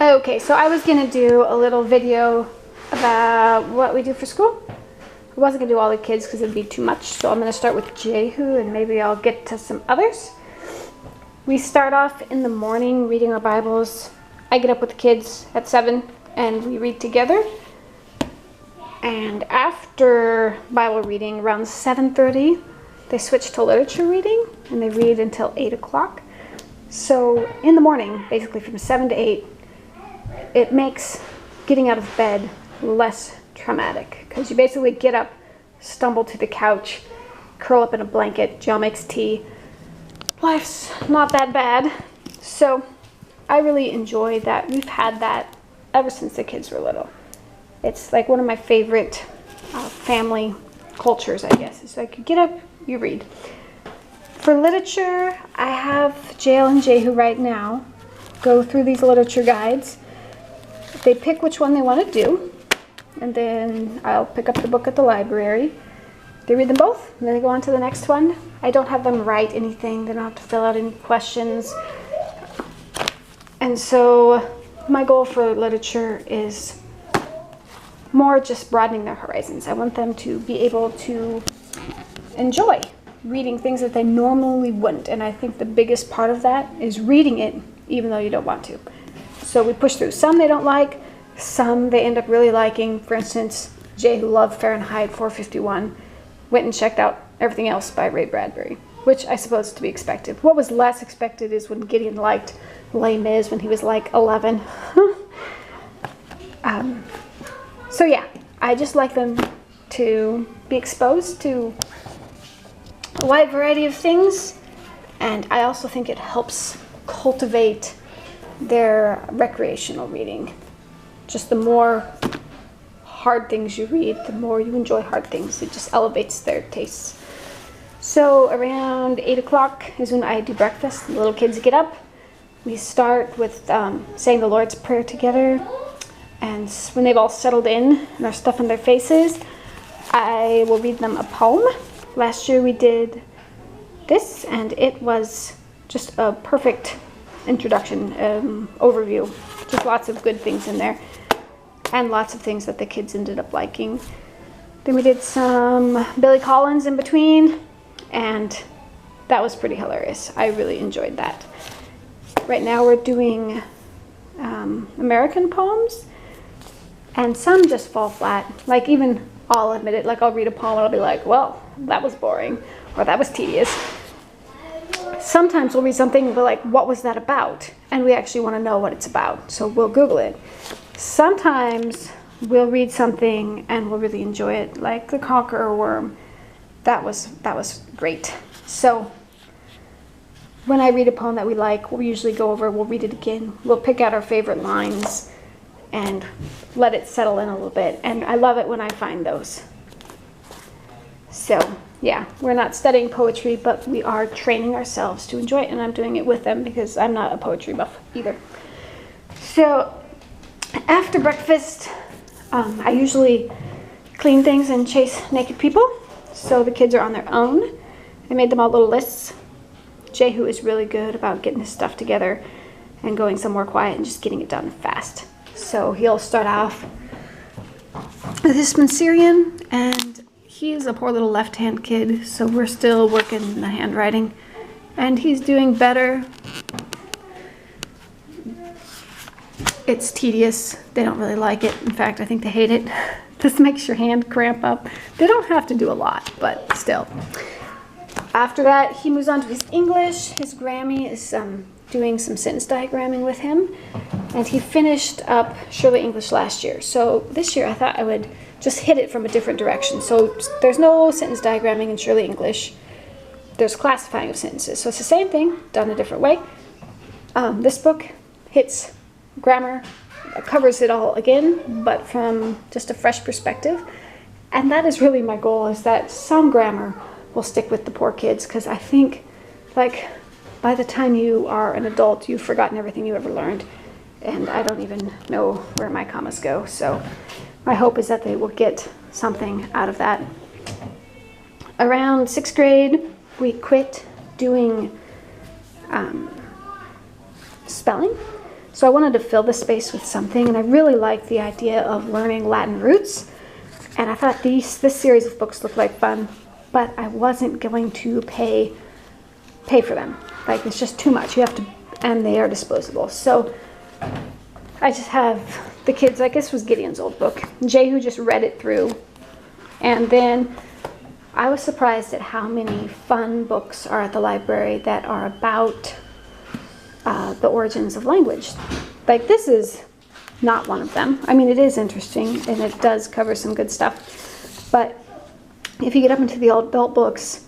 Okay, so I was gonna do a little video about what we do for school. I wasn't gonna do all the kids because it'd be too much, so I'm gonna start with Jehu and maybe I'll get to some others. We start off in the morning reading our Bibles. I get up with the kids at 7 and we read together. And after Bible reading, around 7:30, they switch to literature reading and they read until 8 o'clock. So in the morning, basically from 7 to 8, it makes getting out of bed less traumatic because you basically get up, stumble to the couch, curl up in a blanket, Jill makes tea. Life's not that bad. So I really enjoy that. We've had that ever since the kids were little. It's like one of my favorite family cultures, I guess. It's like you get up, you read. For literature, I have Jael and Jehu right now go through these literature guides. They pick which one they want to do, and then I'll pick up the book at the library. They read them both, and then they go on to the next one. I don't have them write anything. They don't have to fill out any questions. And so my goal for literature is more just broadening their horizons. I want them to be able to enjoy reading things that they normally wouldn't. And I think the biggest part of that is reading it even though you don't want to. So we push through. Some they don't like, some they end up really liking. For instance, Jay, who loved Fahrenheit 451, went and checked out everything else by Ray Bradbury, which I suppose is to be expected. What was less expected is when Gideon liked Les Mis when he was like 11. So yeah, I just like them to be exposed to a wide variety of things, and I also think it helps cultivate their recreational reading. Just the more hard things you read, the more you enjoy hard things. It just elevates their tastes. So around 8 o'clock is when I do breakfast. The little kids get up. We start with saying the Lord's Prayer together. And when they've all settled in and are stuffing their faces, I will read them a poem. Last year we did this, and it was just a perfect introduction, overview. Just lots of good things in there, and lots of things that the kids ended up liking. Then we did some Billy Collins in between, and that was pretty hilarious. I really enjoyed that. Right now we're doing American poems, and some just fall flat. Like, even I'll admit it, like I'll read a poem and I'll be like, well, that was boring, or that was tedious. Sometimes we'll read something and be like, what was that about? And we actually want to know what it's about, so we'll Google it. Sometimes we'll read something and we'll really enjoy it, like The Conqueror Worm. That was great. So when I read a poem that we like, we'll usually go over, we'll read it again, we'll pick out our favorite lines and let it settle in a little bit. And I love it when I find those. So yeah, we're not studying poetry, but we are training ourselves to enjoy it, and I'm doing it with them because I'm not a poetry buff either. So after breakfast, I usually clean things and chase naked people. So the kids are on their own. I made them all little lists. Jehu is really good about getting his stuff together and going somewhere quiet and just getting it done fast. So he'll start off with his Spencerian, and he's a poor little left-hand kid, so we're still working the handwriting, and he's doing better. It's tedious. They don't really like it. In fact, I think they hate it. This makes your hand cramp up. They don't have to do a lot, but still. After that, he moves on to his English. His Grammy is doing some sentence diagramming with him, and he finished up Shirley English last year. So this year I thought I would just hit it from a different direction. So there's no sentence diagramming in Shirley English. There's classifying of sentences. So it's the same thing, done a different way. This book hits grammar, covers it all again, but from just a fresh perspective. And that is really my goal, is that some grammar will stick with the poor kids, because I think, like, by the time you are an adult, you've forgotten everything you ever learned. And I don't even know where my commas go. So my hope is that they will get something out of that. Around 6th grade, we quit doing spelling. So I wanted to fill the space with something, and I really liked the idea of learning Latin roots. And I thought this series of books looked like fun, but I wasn't going to pay for them. Like, it's just too much. You have to, and they are disposable. So I just have the kids, I guess it was Gideon's old book. Jehu just read it through. And then I was surprised at how many fun books are at the library that are about the origins of language. Like, this is not one of them. I mean, it is interesting, and it does cover some good stuff. But if you get up into the adult books,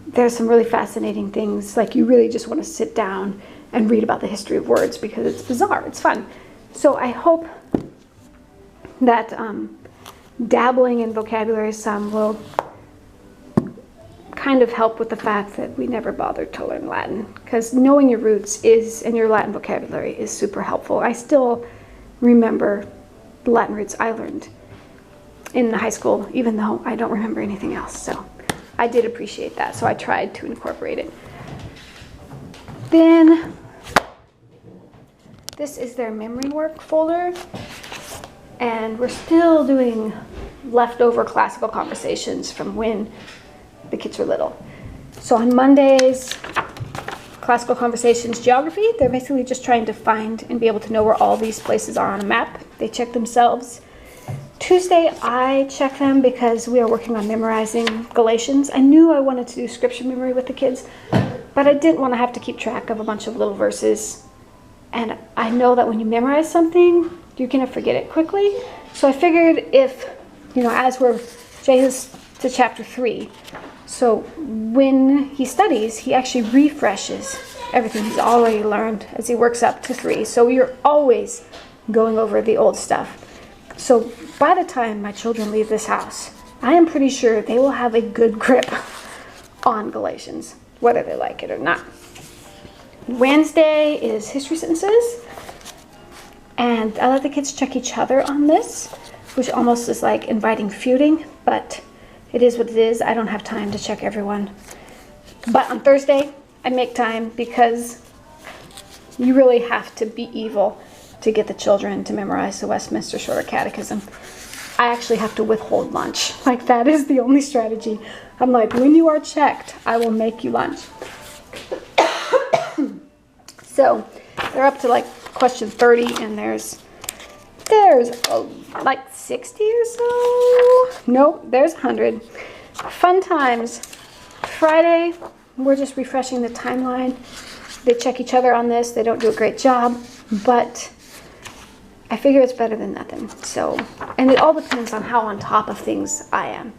there's some really fascinating things. Like, you really just want to sit down and read about the history of words because it's bizarre. It's fun. So I hope that dabbling in vocabulary some will kind of help with the fact that we never bothered to learn Latin, because knowing your roots and your Latin vocabulary is super helpful. I still remember the Latin roots I learned in high school, even though I don't remember anything else. So I did appreciate that, so I tried to incorporate it. Then this is their memory work folder, and we're still doing leftover classical conversations from when the kids were little. So on Mondays, classical conversations, geography, they're basically just trying to find and be able to know where all these places are on a map. They check themselves. Tuesday, I check them because we are working on memorizing Galatians. I knew I wanted to do scripture memory with the kids, but I didn't want to have to keep track of a bunch of little verses. And I know that when you memorize something, you're going to forget it quickly. So I figured if, as we're Jehu's to chapter 3, so when he studies, he actually refreshes everything he's already learned as he works up to 3. So you're always going over the old stuff. So by the time my children leave this house, I am pretty sure they will have a good grip on Galatians, whether they like it or not. Wednesday is history sentences, and I let the kids check each other on this, which almost is like inviting feuding, but it is what it is. I don't have time to check everyone. But on Thursday, I make time because you really have to be evil to get the children to memorize the Westminster Shorter Catechism. I actually have to withhold lunch. Like, that is the only strategy. I'm like, when you are checked, I will make you lunch. So they're up to like question 30, and there's like 60 or so. Nope, there's 100. Fun times. Friday, we're just refreshing the timeline. They check each other on this. They don't do a great job, but I figure it's better than nothing. So, and it all depends on how on top of things I am.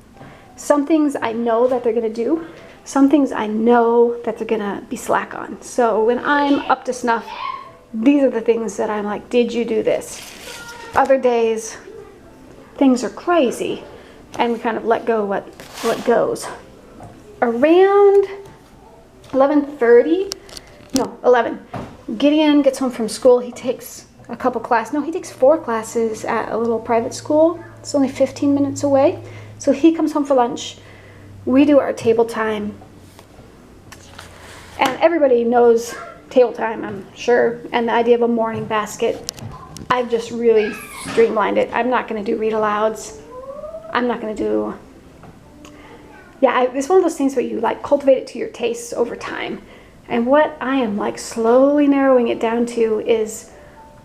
Some things I know that they're going to do. Some things I know that they're going to be slack on. So when I'm up to snuff, these are the things that I'm like, did you do this? Other days, things are crazy, and we kind of let go what goes. Around 11:30, no, 11, Gideon gets home from school. He takes a couple classes. No, he takes 4 classes at a little private school. It's only 15 minutes away. So he comes home for lunch. We do our table time. And everybody knows table time, I'm sure, and the idea of a morning basket. I've just really streamlined it. I'm not going to do read alouds. I'm not going to do... it's one of those things where you like cultivate it to your tastes over time. And what I am like slowly narrowing it down to is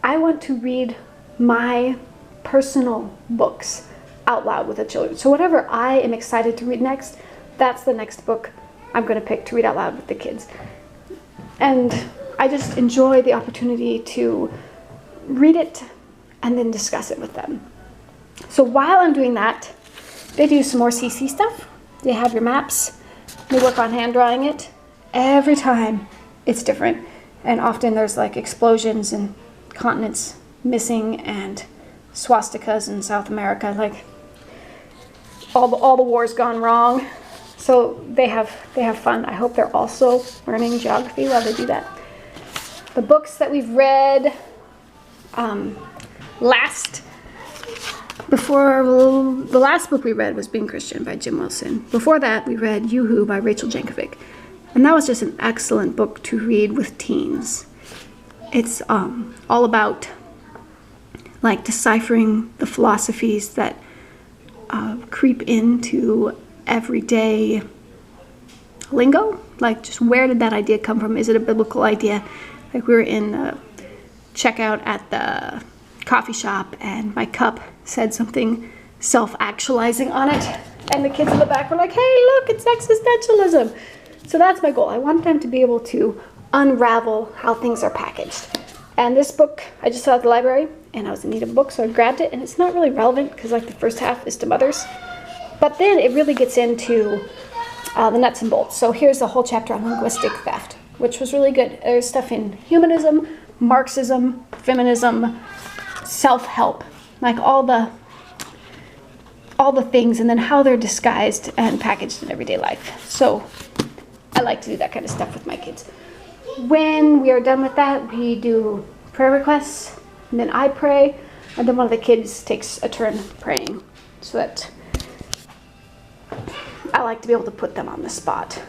I want to read my personal books out loud with the children. So whatever I am excited to read next, that's the next book I'm going to pick to read out loud with the kids. And I just enjoy the opportunity to read it and then discuss it with them. So while I'm doing that, they do some more CC stuff. They have your maps. They work on hand drawing it. Every time it's different. And often there's like explosions and continents missing and swastikas in South America. Like all the wars gone wrong. So they have fun. I hope they're also learning geography while they do that. The books that we've read the last book we read was Being Christian by Jim Wilson. Before that, we read Yoo-Hoo by Rachel Jankovic. And that was just an excellent book to read with teens. It's all about like deciphering the philosophies that creep into everyday lingo. Like, just where did that idea come from? Is it a biblical idea? Like, we were in the checkout at the coffee shop and my cup said something self-actualizing on it, and the kids in the back were like, hey, look, it's existentialism. So that's my goal. I want them to be able to unravel how things are packaged. And this book I just saw at the library, and I was in need of a book, so I grabbed it, and it's not really relevant because like the first half is to mothers, but then it really gets into the nuts and bolts. So here's a whole chapter on linguistic theft, which was really good. There's stuff in humanism, Marxism, feminism, self-help, like all the things, and then how they're disguised and packaged in everyday life. So I like to do that kind of stuff with my kids. When we are done with that, we do prayer requests, and then I pray, and then one of the kids takes a turn praying, so that I like to be able to put them on the spot.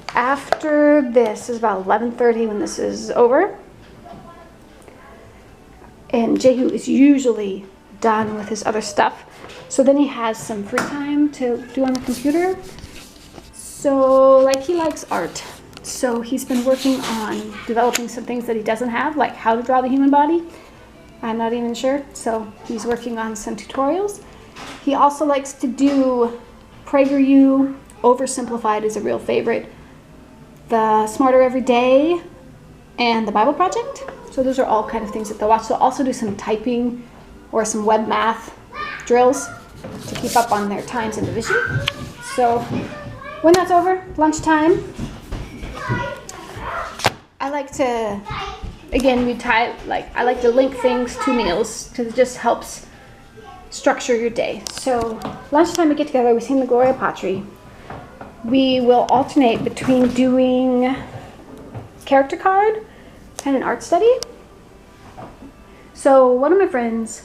After this is about 11:30 when this is over, and Jehu is usually done with his other stuff, so then he has some free time to do on the computer. So like, he likes art, so he's been working on developing some things that he doesn't have, like how to draw the human body. I'm not even sure, so he's working on some tutorials. He also likes to do PragerU. Oversimplified is a real favorite. The Smarter Every Day and the Bible Project. So those are all kind of things that they'll watch. So also do some typing or some web math drills to keep up on their times and division. So when that's over, lunchtime, I like to, again, I like to link things to meals because it just helps structure your day. So lunchtime we get together, we sing the Gloria Patri. We will alternate between doing character card and an art study. So one of my friends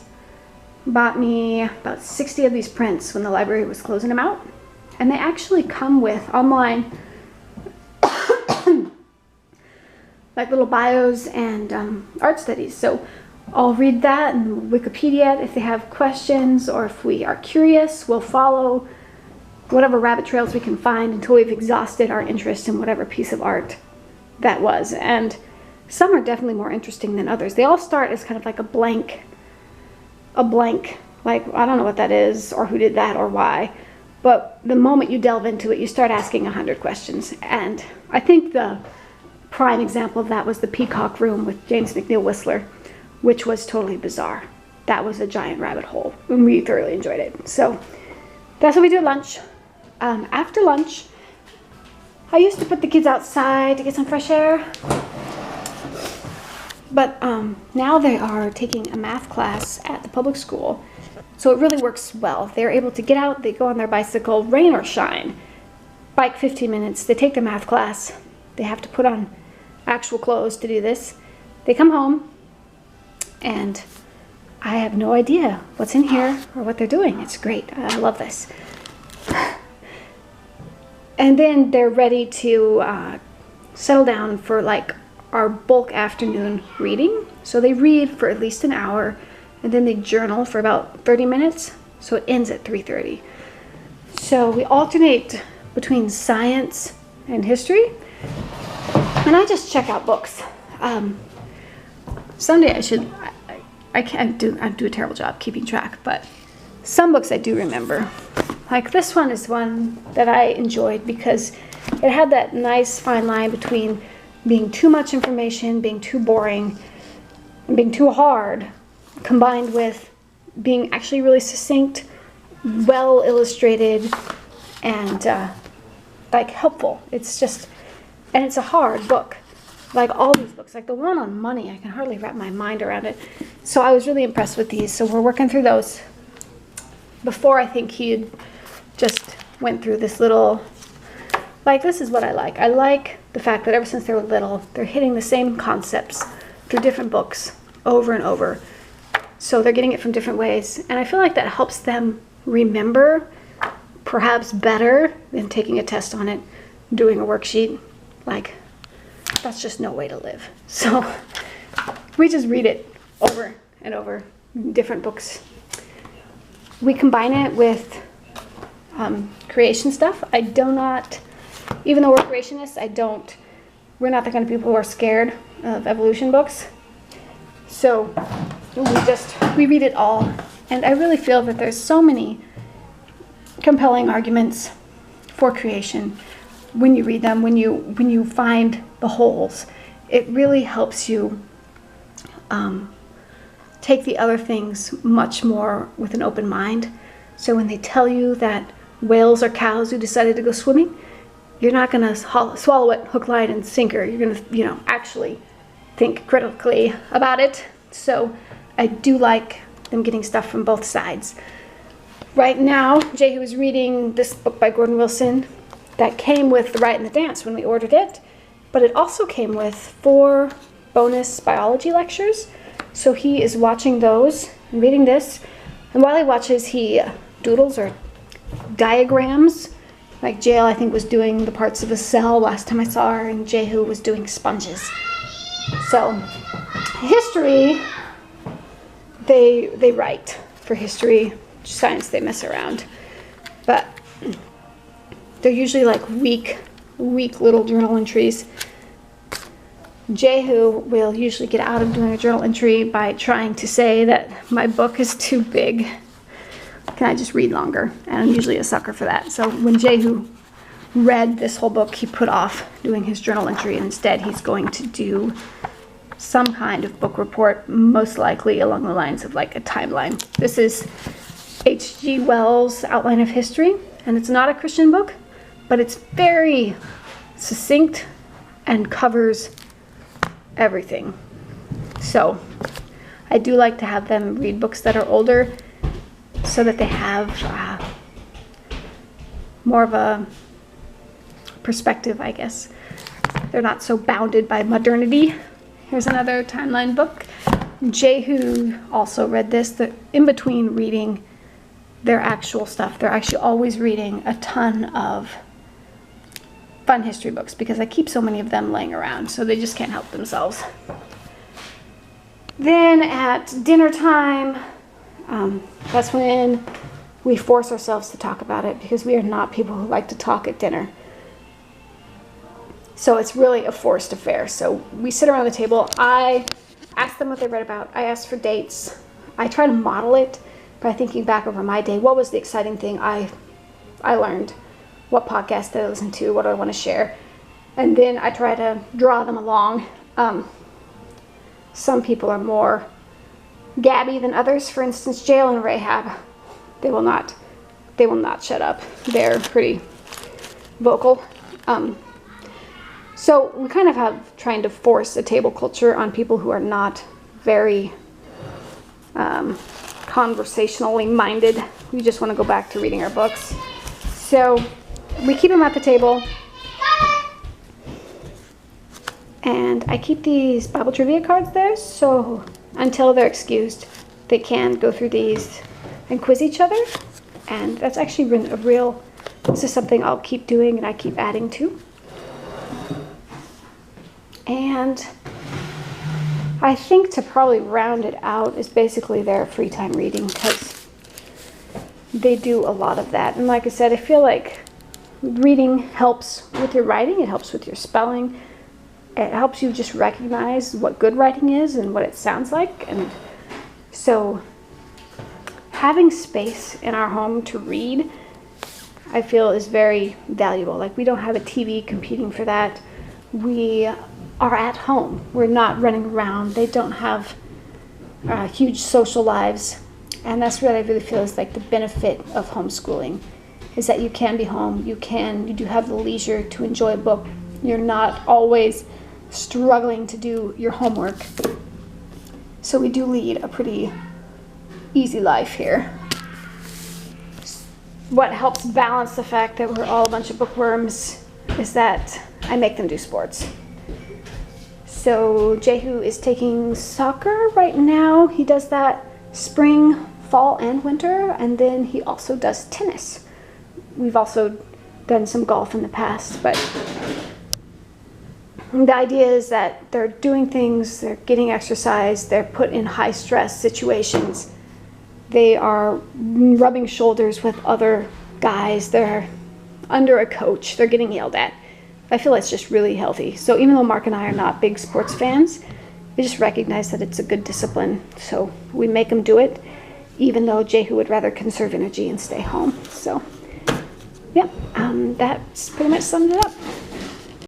bought me about 60 of these prints when the library was closing them out, and they actually come with online like little bios and art studies. So I'll read that and Wikipedia it if they have questions, or if we are curious, we'll follow whatever rabbit trails we can find until we've exhausted our interest in whatever piece of art that was. And some are definitely more interesting than others. They all start as kind of like a blank, like, I don't know what that is, or who did that, or why. But the moment you delve into it, you start asking 100 questions. And I think the prime example of that was the Peacock Room with James McNeill Whistler, which was totally bizarre. That was a giant rabbit hole, and we thoroughly enjoyed it. So that's what we do at lunch. After lunch, I used to put the kids outside to get some fresh air, but now they are taking a math class at the public school, so it really works well. They're able to get out, they go on their bicycle, rain or shine, bike 15 minutes, they take their math class, they have to put on actual clothes to do this, they come home, and I have no idea what's in here or what they're doing. It's great. I love this. And then they're ready to settle down for like our bulk afternoon reading. So they read for at least an hour, and then they journal for about 30 minutes. So it ends at 3:30. So we alternate between science and history. And I just check out books. Someday I do a terrible job keeping track, but some books I do remember. Like this one is one that I enjoyed because it had that nice fine line between being too much information, being too boring, and being too hard, combined with being actually really succinct, well illustrated, and like helpful. It's just, and it's a hard book. Like all these books, like the one on money, I can hardly wrap my mind around it. So I was really impressed with these. So we're working through those. Before, I think he just went through this little, like, this is what I like. I like the fact that ever since they were little, they're hitting the same concepts through different books over and over. So they're getting it from different ways. And I feel like that helps them remember perhaps better than taking a test on it, doing a worksheet. Like, that's just no way to live. So we just read it over and over, different books. We combine it with creation stuff. I do not, even though we're creationists, we're not the kind of people who are scared of evolution books. So we read it all. And I really feel that there's so many compelling arguments for creation when you read them, when you find the holes. It really helps you take the other things much more with an open mind. So when they tell you that whales are cows who decided to go swimming, you're not going to swallow it hook, line, and sinker. You're going to, actually think critically about it. So I do like them getting stuff from both sides. Right now, Jehu is reading this book by Gordon Wilson that came with The Right and the Dance when we ordered it, but it also came with 4 bonus biology lectures. So he is watching those and reading this, and while he watches, he doodles or diagrams. Like Jael, I think, was doing the parts of a cell last time I saw her, and Jehu was doing sponges. So history, they write for history. Science, they mess around, but they're usually like weak little journal entries. Jehu will usually get out of doing a journal entry by trying to say that my book is too big. Can I just read longer? And I'm usually a sucker for that. So when Jehu read this whole book, he put off doing his journal entry, and instead he's going to do some kind of book report, most likely along the lines of like a timeline. This is H.G. Wells' Outline of History, and it's not a Christian book, but it's very succinct and covers everything. So I do like to have them read books that are older so that they have more of a perspective, I guess. They're not so bounded by modernity. Here's another timeline book. Jehu also read this. In between reading their actual stuff, they're actually always reading a ton of fun history books because I keep so many of them laying around, so they just can't help themselves. Then at dinner time, that's when we force ourselves to talk about it because we are not people who like to talk at dinner. So it's really a forced affair. So we sit around the table. I ask them what they read about. I ask for dates. I try to model it by thinking back over my day. What was the exciting thing I learned? What podcast did I listen to? What do I want to share? And then I try to draw them along. Some people are more gabby than others. For instance, Jael and Rahab, they will not shut up. They're pretty vocal. So we kind of have trying to force a table culture on people who are not very conversationally minded. We just want to go back to reading our books. So we keep them at the table. And I keep these Bible trivia cards there, so until they're excused, they can go through these and quiz each other. And that's actually been this is something I'll keep doing and I keep adding to. And I think to probably round it out is basically their free time reading, because they do a lot of that. And like I said, I feel like reading helps with your writing, it helps with your spelling. It helps you just recognize what good writing is and what it sounds like. And so having space in our home to read, I feel, is very valuable. Like, we don't have a TV competing for that. We are at home. We're not running around. They don't have huge social lives. And that's what I really feel is like the benefit of homeschooling, is that you can be home. You do have the leisure to enjoy a book. You're not always struggling to do your homework. So we do lead a pretty easy life here. What helps balance the fact that we're all a bunch of bookworms is that I make them do sports. So Jehu is taking soccer right now. He does that spring, fall, and winter, and then he also does tennis. We've also done some golf in the past, but The idea is that they're doing things, they're getting exercise, they're put in high stress situations. They are rubbing shoulders with other guys. They're under a coach. They're getting yelled at. I feel it's just really healthy. So even though Mark and I are not big sports fans, we just recognize that it's a good discipline. So we make them do it, even though Jehu would rather conserve energy and stay home. So, yeah, that's pretty much summed it up.